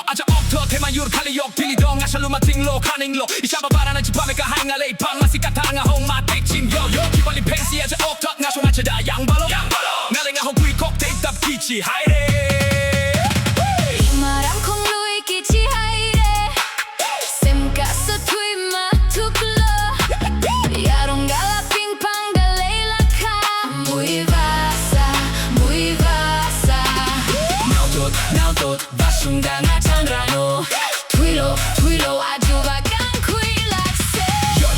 aja okto tema yur kali yok dili dong asal lu mating lo kaning lo isaba barana ci pame ka hang alay pang masih kata nga hong matek chim yo kibali pensi aja okto ngaso ngacha da yang balo ngaling nga hong kui cocktail tap kichi haire marang kong lui kichi haire sem ka sa tui ma tuklo yarong gala ping pang da leila ka muy vasa now tot basung da nga changrano tuilo aju bagang kui lakse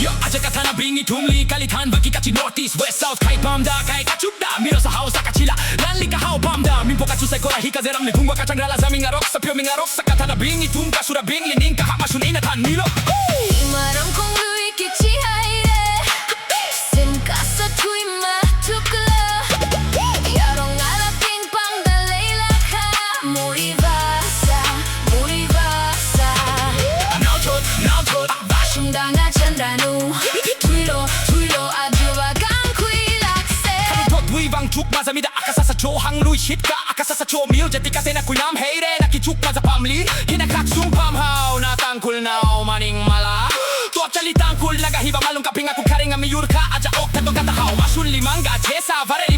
yo aja kata na bingi tumli kalitan bagi kachi northeast west south kai pamda kai kachukda miro sa house akachila lanli ka hao pamda mimpo kachusay ko hika zeram ni kungwa kachangrala sa mingarok sa pyo mingarok sa kata na bingi tumka sura bingli ningka hamasun inatan nilo marang kong lui kichi haire sem ka sa tui ma tuklo yarong gala ping pang da leila ka muy vasa now tot basung da nga chandrano tuilo aju bagang kui lakse tot wibang chuk mazamida akasa sa cho hang lui shit ka akasa sa cho mil jati kasi na kunam heire na kichuk maza pamli hinakak sung pamhaw na tangkul now maning mala to actually tangkul nagahiba malung kaping aku karing amiyur ka aja ok tatong katahaw masun limang ga chesa vare